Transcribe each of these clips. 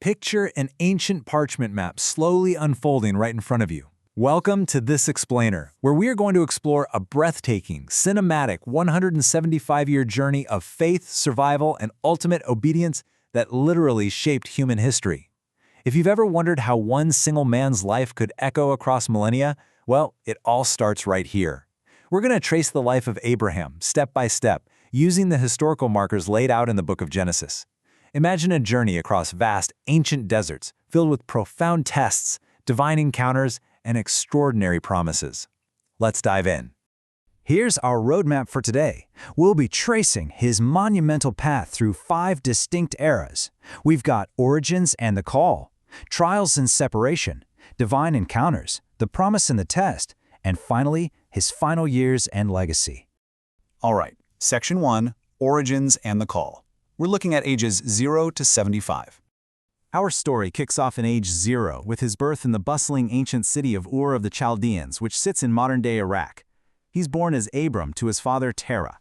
Picture an ancient parchment map slowly unfolding right in front of you. Welcome to This Explainer, where we are going to explore a breathtaking, cinematic 175-year journey of faith, survival, and ultimate obedience that literally shaped human history. If you've ever wondered how one single man's life could echo across millennia, well, it all starts right here. We're going to trace the life of Abraham, step by step, using the historical markers laid out in the book of Genesis. Imagine a journey across vast, ancient deserts filled with profound tests, divine encounters, and extraordinary promises. Let's dive in. Here's our roadmap for today. We'll be tracing his monumental path through 5 distinct eras. We've got origins and the call, trials and separation, divine encounters, the promise and the test, and finally, his final years and legacy. All right, Section 1, Origins and the Call. We're looking at ages 0 to 75. Our story kicks off in age 0 with his birth in the bustling ancient city of Ur of the Chaldeans, which sits in modern-day Iraq. He's born as Abram to his father Terah.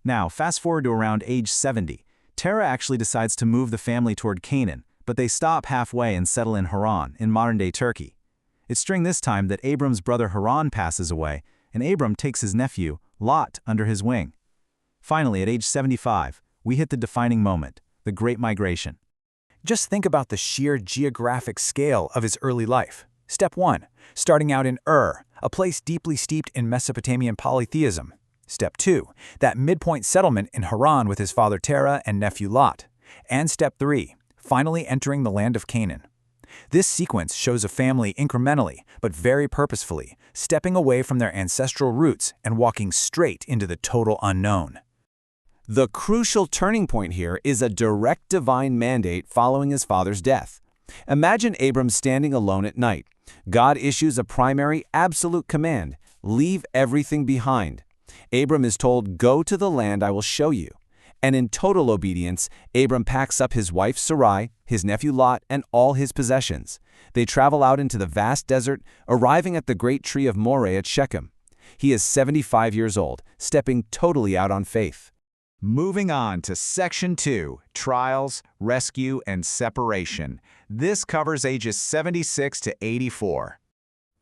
Now, fast forward to around age 70. Terah actually decides to move the family toward Canaan, but they stop halfway and settle in Haran, in modern-day Turkey. It's during this time that Abram's brother Haran passes away, and Abram takes his nephew, Lot, under his wing. Finally, at age 75, we hit the defining moment, the Great Migration. Just think about the sheer geographic scale of his early life. Step 1, starting out in Ur, a place deeply steeped in Mesopotamian polytheism. Step 2, that midpoint settlement in Haran with his father Terah and nephew Lot. And Step 3, finally entering the land of Canaan. This sequence shows a family incrementally, but very purposefully, stepping away from their ancestral roots and walking straight into the total unknown. The crucial turning point here is a direct divine mandate following his father's death. Imagine Abram standing alone at night. God issues a primary, absolute command: leave everything behind. Abram is told, "Go to the land I will show you." And in total obedience, Abram packs up his wife Sarai, his nephew Lot, and all his possessions. They travel out into the vast desert, arriving at the great tree of Moriah at Shechem. He is 75 years old, stepping totally out on faith. Moving on to Section 2, Trials, Rescue, and Separation. This covers ages 76 to 84.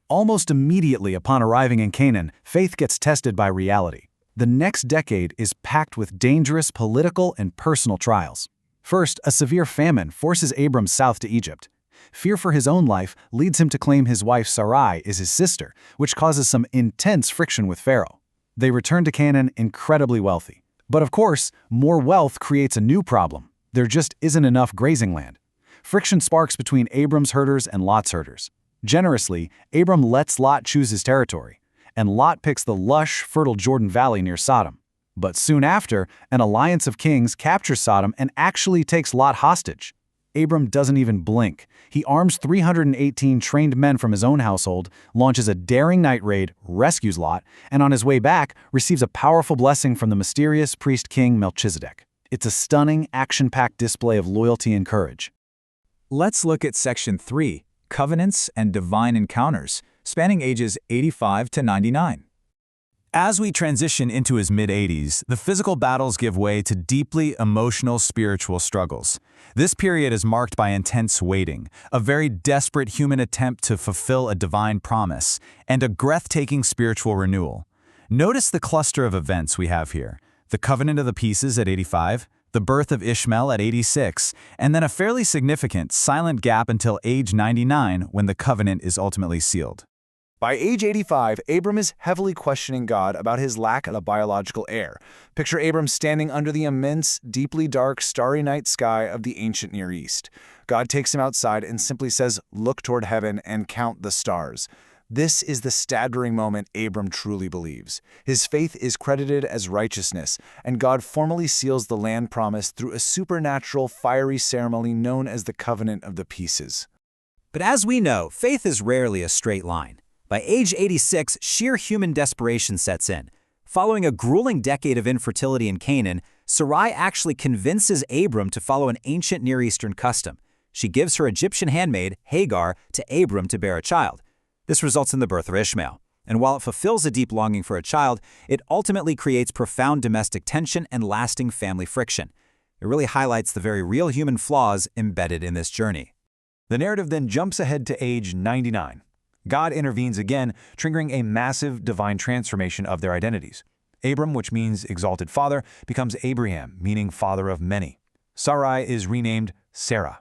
Almost immediately upon arriving in Canaan, faith gets tested by reality. The next decade is packed with dangerous political and personal trials. First, a severe famine forces Abram south to Egypt. Fear for his own life leads him to claim his wife Sarai is his sister, which causes some intense friction with Pharaoh. They return to Canaan incredibly wealthy. But of course, more wealth creates a new problem. There just isn't enough grazing land. Friction sparks between Abram's herders and Lot's herders. Generously, Abram lets Lot choose his territory, and Lot picks the lush, fertile Jordan Valley near Sodom. But soon after, an alliance of kings captures Sodom and actually takes Lot hostage. Abram doesn't even blink. He arms 318 trained men from his own household, launches a daring night raid, rescues Lot, and on his way back, receives a powerful blessing from the mysterious priest-king Melchizedek. It's a stunning, action-packed display of loyalty and courage. Let's look at Section 3, Covenants and Divine Encounters, spanning ages 85 to 99. As we transition into his mid-80s, the physical battles give way to deeply emotional spiritual struggles. This period is marked by intense waiting, a very desperate human attempt to fulfill a divine promise, and a breathtaking spiritual renewal. Notice the cluster of events we have here: the covenant of the pieces at 85, the birth of Ishmael at 86, and then a fairly significant silent gap until age 99 when the covenant is ultimately sealed. By age 85, Abram is heavily questioning God about his lack of a biological heir. Picture Abram standing under the immense, deeply dark, starry night sky of the ancient Near East. God takes him outside and simply says, "Look toward heaven and count the stars." This is the staggering moment Abram truly believes. His faith is credited as righteousness, and God formally seals the land promise through a supernatural, fiery ceremony known as the Covenant of the Pieces. But as we know, faith is rarely a straight line. By age 86, sheer human desperation sets in. Following a grueling decade of infertility in Canaan, Sarai actually convinces Abram to follow an ancient Near Eastern custom. She gives her Egyptian handmaid, Hagar, to Abram to bear a child. This results in the birth of Ishmael. And while it fulfills a deep longing for a child, it ultimately creates profound domestic tension and lasting family friction. It really highlights the very real human flaws embedded in this journey. The narrative then jumps ahead to age 99. God intervenes again, triggering a massive divine transformation of their identities. Abram, which means exalted father, becomes Abraham, meaning father of many. Sarai is renamed Sarah.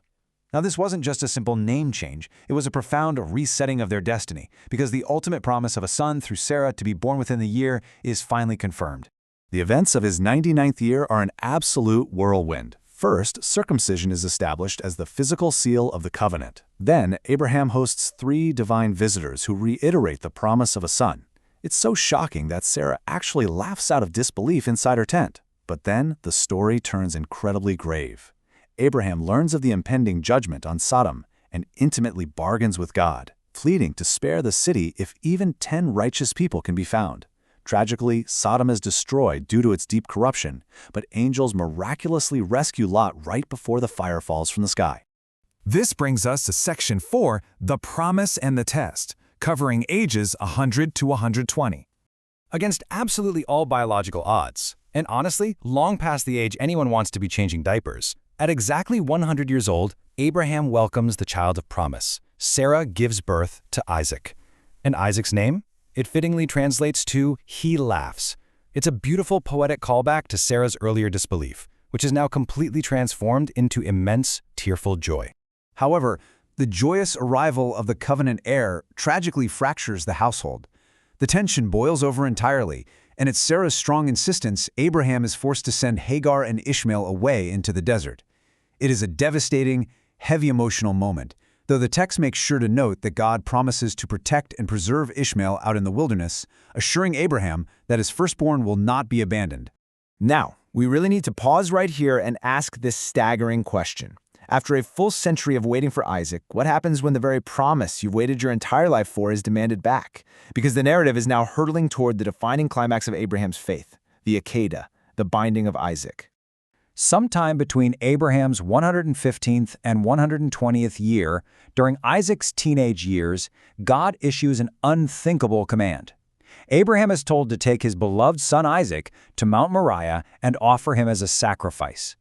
Now, this wasn't just a simple name change, it was a profound resetting of their destiny, because the ultimate promise of a son through Sarah to be born within the year is finally confirmed. The events of his 99th year are an absolute whirlwind. First, circumcision is established as the physical seal of the covenant. Then, Abraham hosts 3 divine visitors who reiterate the promise of a son. It's so shocking that Sarah actually laughs out of disbelief inside her tent. But then, the story turns incredibly grave. Abraham learns of the impending judgment on Sodom and intimately bargains with God, pleading to spare the city if even 10 righteous people can be found. Tragically, Sodom is destroyed due to its deep corruption, but angels miraculously rescue Lot right before the fire falls from the sky. This brings us to Section 4, The Promise and the Test, covering ages 100 to 120. Against absolutely all biological odds, and honestly, long past the age anyone wants to be changing diapers, at exactly 100 years old, Abraham welcomes the child of promise. Sarah gives birth to Isaac. And Isaac's name? It fittingly translates to, he laughs. It's a beautiful poetic callback to Sarah's earlier disbelief, which is now completely transformed into immense, tearful joy. However, the joyous arrival of the covenant heir tragically fractures the household. The tension boils over entirely, and at Sarah's strong insistence, Abraham is forced to send Hagar and Ishmael away into the desert. It is a devastating, heavy emotional moment, though the text makes sure to note that God promises to protect and preserve Ishmael out in the wilderness, assuring Abraham that his firstborn will not be abandoned. Now, we really need to pause right here and ask this staggering question. After a full century of waiting for Isaac, what happens when the very promise you've waited your entire life for is demanded back? Because the narrative is now hurtling toward the defining climax of Abraham's faith, the Akedah, the binding of Isaac. Sometime between Abraham's 115th and 120th year, during Isaac's teenage years, God issues an unthinkable command. Abraham is told to take his beloved son Isaac to Mount Moriah and offer him as a sacrifice.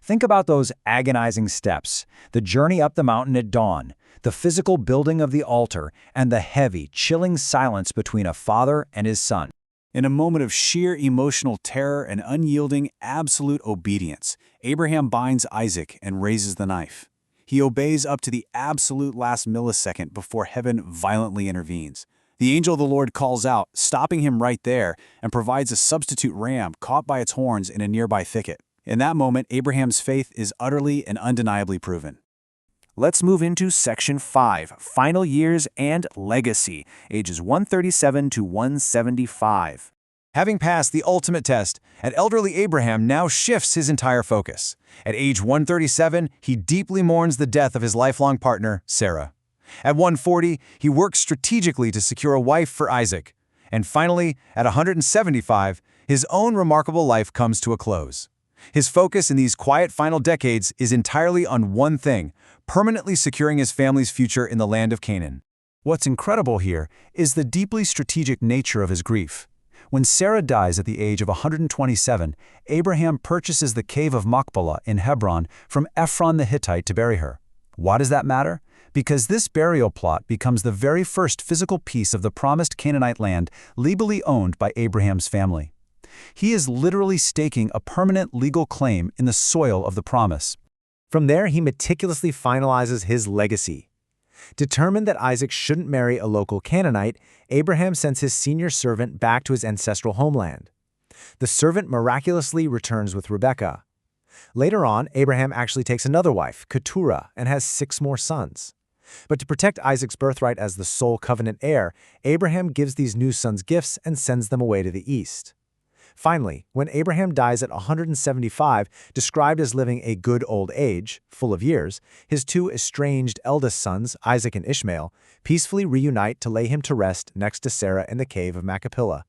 Think about those agonizing steps, the journey up the mountain at dawn, the physical building of the altar, and the heavy, chilling silence between a father and his son. In a moment of sheer emotional terror and unyielding, absolute obedience, Abraham binds Isaac and raises the knife. He obeys up to the absolute last millisecond before heaven violently intervenes. The angel of the Lord calls out, stopping him right there, and provides a substitute ram caught by its horns in a nearby thicket. In that moment, Abraham's faith is utterly and undeniably proven. Let's move into Section 5, Final Years and Legacy, ages 137 to 175. Having passed the ultimate test, an elderly Abraham now shifts his entire focus. At age 137, he deeply mourns the death of his lifelong partner, Sarah. At 140, he works strategically to secure a wife for Isaac. And finally, at 175, his own remarkable life comes to a close. His focus in these quiet final decades is entirely on one thing, permanently securing his family's future in the land of Canaan. What's incredible here is the deeply strategic nature of his grief. When Sarah dies at the age of 127, Abraham purchases the cave of Machpelah in Hebron from Ephron the Hittite to bury her. Why does that matter? Because this burial plot becomes the very first physical piece of the promised Canaanite land legally owned by Abraham's family. He is literally staking a permanent legal claim in the soil of the promise. From there, he meticulously finalizes his legacy. Determined that Isaac shouldn't marry a local Canaanite, Abraham sends his senior servant back to his ancestral homeland. The servant miraculously returns with Rebekah. Later on, Abraham actually takes another wife, Keturah, and has 6 more sons. But to protect Isaac's birthright as the sole covenant heir, Abraham gives these new sons gifts and sends them away to the east. Finally, when Abraham dies at 175, described as living a good old age, full of years, his 2 estranged eldest sons, Isaac and Ishmael, peacefully reunite to lay him to rest next to Sarah in the cave of Machpelah.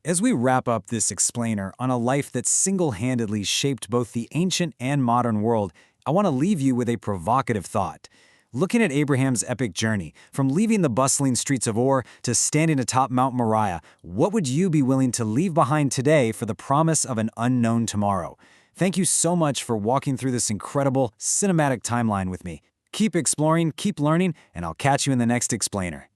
As we wrap up this explainer on a life that single-handedly shaped both the ancient and modern world, I want to leave you with a provocative thought. Looking at Abraham's epic journey, from leaving the bustling streets of Ur to standing atop Mount Moriah, what would you be willing to leave behind today for the promise of an unknown tomorrow? Thank you so much for walking through this incredible cinematic timeline with me. Keep exploring, keep learning, and I'll catch you in the next explainer.